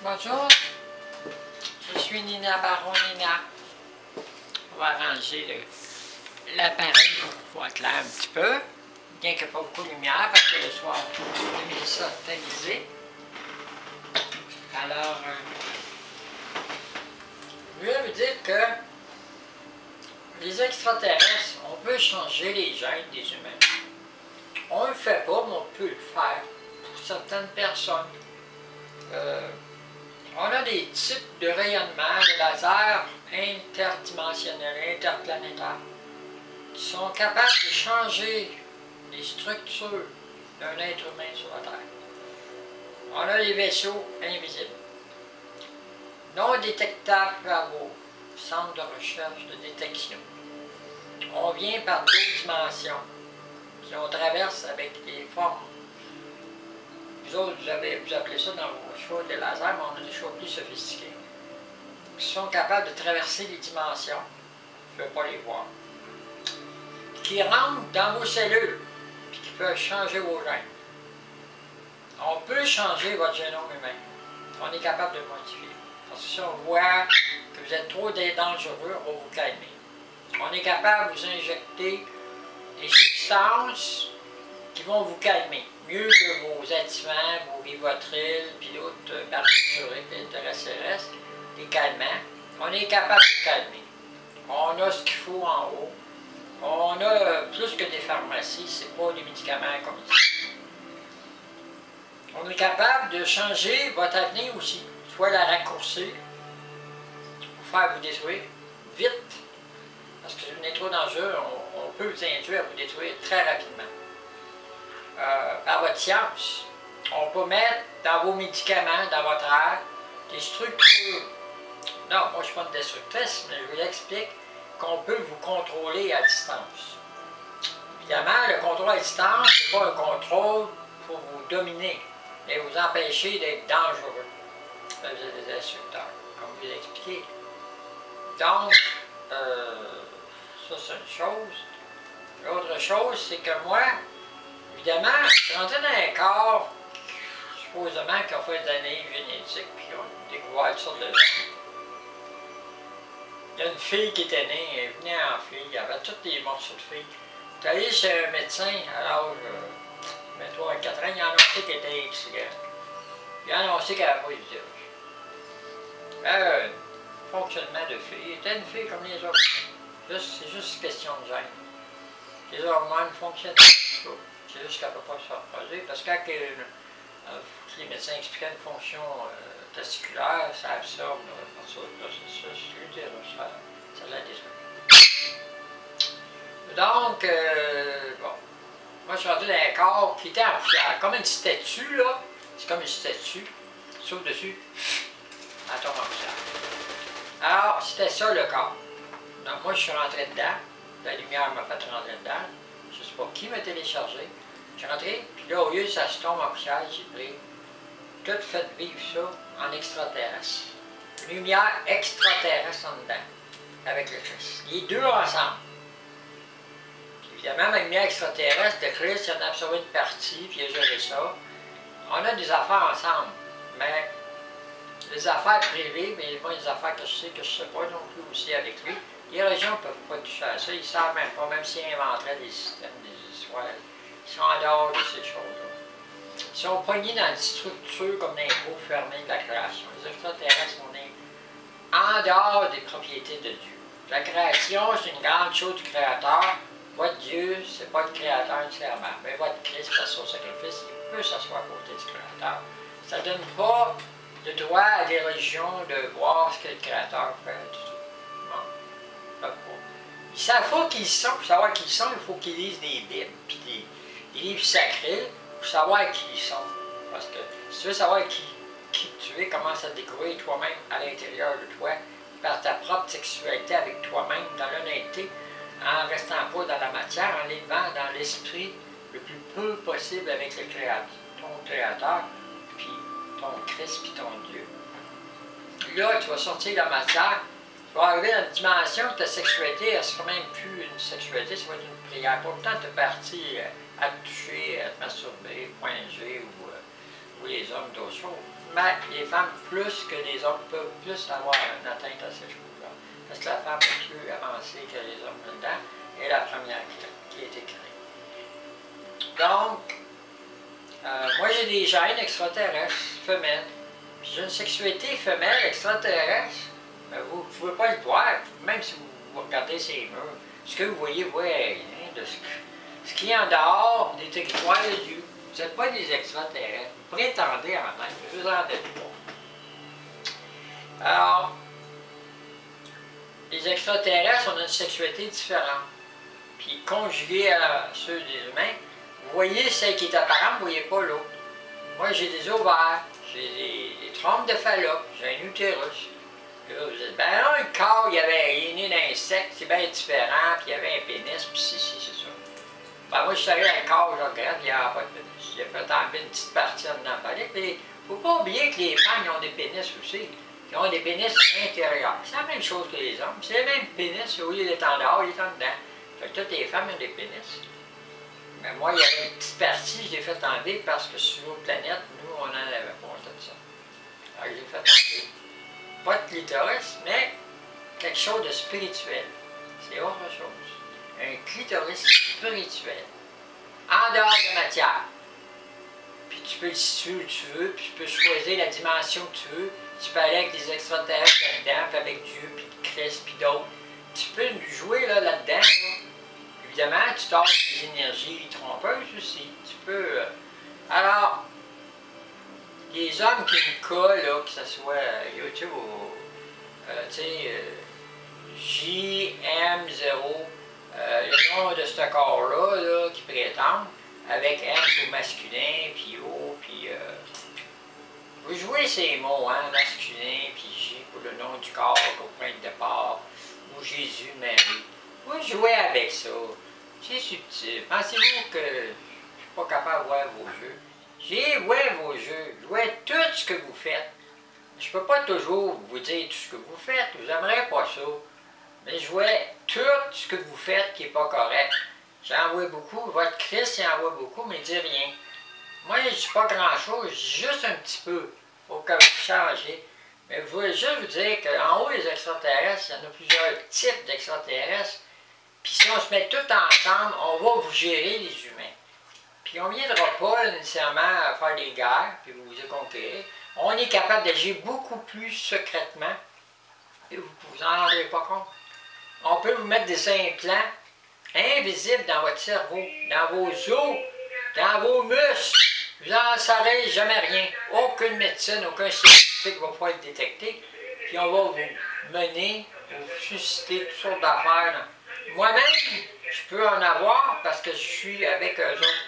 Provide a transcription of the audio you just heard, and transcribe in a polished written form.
Bonjour, je suis Nina Baron Nina. On va arranger l'appareil pour pouvoir clair un petit peu, bien qu'il n'y ait pas beaucoup de lumière parce que le soir, j'ai mis ça tamisé. Alors, je voulais vous dire que les extraterrestres, on peut changer les gènes des humains. On ne le fait pas, mais on peut le faire pour certaines personnes. On a des types de rayonnement de laser interdimensionnels, interplanétaires, qui sont capables de changer les structures d'un être humain sur la Terre. On a des vaisseaux invisibles, non détectables par vos centres de recherche de détection. On vient par d'autres dimensions, qui on traverse avec des formes. Vous autres, vous appelez ça dans vos choix des lasers, mais on a des choix plus sophistiqués, qui sont capables de traverser les dimensions, je ne peux pas les voir, qui rentrent dans vos cellules, puis qui peuvent changer vos gènes. On peut changer votre génome humain. On est capable de le modifier. Parce que si on voit que vous êtes trop dangereux, on va vous calmer. On est capable de vous injecter des substances qui vont vous calmer. Mieux que vos activants, vos Rivotril, puis d'autres barbituriques d'intérêt, des calmants. On est capable de vous calmer. On a ce qu'il faut en haut. On a plus que des pharmacies, c'est pas des médicaments comme ici. On est capable de changer votre avenir aussi, soit la raccourcir, vous faire vous détruire vite, parce que si vous êtes trop dangereux, on peut vous induire à vous détruire très rapidement. Par votre science, on peut mettre dans vos médicaments, dans votre air, des structures. Non, moi je ne suis pas une destructrice, mais je vous explique qu'on peut vous contrôler à distance. Évidemment, le contrôle à distance, ce n'est pas un contrôle pour vous dominer, mais vous empêcher d'être dangereux. Là, vous êtes des instructeurs, comme je vous l'ai expliqué. Donc, ça c'est une chose. L'autre chose, c'est que moi, évidemment, je suis rentré dans un corps, supposément, qui a fait des analyses génétiques, puis on a découvert toutes sortes de gens. Il y a une fille qui était née, elle venait en fille, il y avait tous les morceaux de filles. Je suis allé chez un médecin à l'âge de 23-24 ans, il a annoncé qu'elle était XY. Il a annoncé qu'elle n'avait pas eu de virus. Fonctionnement de fille. Elle était une fille comme les autres. C'est juste une question de gène. Les hormones fonctionnent pas. C'est juste qu'elle ne peut pas se reproduire. Parce que quand les médecins expliquaient une fonction testiculaire, ça absorbe le processus, ça la détruit. Donc, bon, moi je suis rentré dans un corps qui était en poussière, comme une statue, là. C'est comme une statue, sauf dessus, elle tombe en poussière. Alors, c'était ça le corps. Donc, moi je suis rentré dedans, la lumière m'a fait rentrer dedans, je ne sais pas qui m'a téléchargé. Je suis rentré, puis là, au lieu que ça se tombe en poussière, j'ai pris, tout fait vivre ça en extraterrestre. Lumière extraterrestre en dedans, avec le Christ. Les deux ensemble. Évidemment, ma lumière extraterrestre, le Christ, il en a absorbé une partie, puis il a géré ça. On a des affaires ensemble, mais les affaires privées, mais moi, les affaires que je sais pas non plus aussi avec lui, les régions ne peuvent pas toucher à ça, ils ne savent même pas, même s'ils inventeraient des systèmes, des histoires, ils sont en dehors de ces choses-là. Ils sont pognés dans une structure comme des pots fermés de la création. Les extraterrestres, on est en dehors des propriétés de Dieu. La création, c'est une grande chose du Créateur. Votre Dieu, c'est pas le Créateur entièrement, mais votre Christ, par son sacrifice, il peut s'asseoir à côté du Créateur. Ça ne donne pas le droit à des religions de voir ce que le Créateur fait du tout. Bon. Pas. Ils savent pas qui ils sont. Pour savoir qui ils sont, il faut qu'ils lisent des Bibles, puis des livres sacrés, pour savoir qui ils sont. Parce que si tu veux savoir qui tu es, commence à te découvrir toi-même à l'intérieur de toi, par ta propre sexualité avec toi-même, dans l'honnêteté, en restant pas dans la matière, en élevant dans l'esprit le plus peu possible avec le Créateur, ton Créateur, puis ton Christ, puis ton Dieu. Là, tu vas sortir de la matière, tu vas arriver dans une dimension de ta sexualité, elle ne sera même plus une sexualité, ça va être une prière. Pas le temps de partir à te toucher, à te masturber, point G, ou ou les hommes d'autres choses. Mais les femmes plus que les hommes peuvent plus avoir une atteinte à ces choses-là. Parce que la femme est plus avancée que les hommes là-dedans, et la première qui a été créée. Donc, moi j'ai des gènes extraterrestres femelles. Puis j'ai une sexualité femelle extraterrestre. Mais vous ne pouvez pas le voir, même si vous regardez ces murs. Ce que vous voyez, ouais, hein, de ce qui est en dehors des territoires de Dieu. Vous n'êtes pas des extraterrestres. Vous prétendez en même, vous en êtes pas. Alors, les extraterrestres ont une sexualité différente. Puis conjuguée à ceux des humains, vous voyez celle qui est apparente, vous ne voyez pas l'autre. Moi, j'ai des ovaires, j'ai des trompes de Fallope, j'ai un utérus. Là, vous dites, ben non, le corps, il est né d'un sexe, c'est bien différent, puis il y avait un pénis, puis c'est ça. Ben moi, je suis allé dans le corps, je regrette, il n'y a pas de pénis. J'ai fait enlever une petite partie en dedans. Mais il ne faut pas oublier que les femmes, ils ont des pénis aussi. Ils ont des pénis intérieurs. C'est la même chose que les hommes. C'est le même pénis, au lieu d'être en dehors, il est en dedans. Fait que toutes les femmes ont des pénis. Mais moi, il y avait une petite partie, je l'ai fait enlever parce que sur l'autre planète, nous, on n'en avait pas de ça. Alors, je l'ai fait enlever. Pas de clitoris, mais quelque chose de spirituel. C'est autre chose. Un clitoris spirituel. En dehors de matière. Puis tu peux le situer où tu veux, puis tu peux choisir la dimension que tu veux. Tu peux aller avec des extraterrestres là-dedans, puis avec Dieu, puis Christ, puis d'autres. Tu peux jouer là-dedans. Là. Évidemment, tu torches des énergies trompeuses aussi. Tu peux... Alors, les hommes qui me collent, là, que ce soit YouTube ou, tu sais, JM0, le nom de ce corps-là, là, qui prétendent, avec M pour masculin, puis O, puis... vous jouez ces mots, hein, masculin, puis J pour le nom du corps au point de départ, ou Jésus, Marie. Vous jouez avec ça. C'est subtil. Pensez-vous que je ne suis pas capable de voir vos jeux? J'ai vu vos jeux, je vois tout ce que vous faites. Je ne peux pas toujours vous dire tout ce que vous faites, vous n'aimerez pas ça. Mais je vois tout ce que vous faites qui n'est pas correct. J'en vois beaucoup, votre Christ il en voit beaucoup, mais il ne dit rien. Moi, je ne dis pas grand-chose, je dis juste un petit peu, pour que vous changiez. Mais je voulais juste vous dire qu'en haut, les extraterrestres, il y en a plusieurs types d'extraterrestres. Puis si on se met tous ensemble, on va vous gérer les humains. Puis on ne viendra pas nécessairement à faire des guerres, puis vous vous conquérir. On est capable d'agir beaucoup plus secrètement, et vous ne vous en rendrez pas compte. On peut vous mettre des implants invisibles dans votre cerveau, dans vos os, dans vos muscles. Vous n'en saurez jamais rien. Aucune médecine, aucun scientifique ne va pouvoir être détecté. Puis on va vous mener, vous susciter toutes sortes d'affaires. Moi-même, je peux en avoir parce que je suis avec eux autres.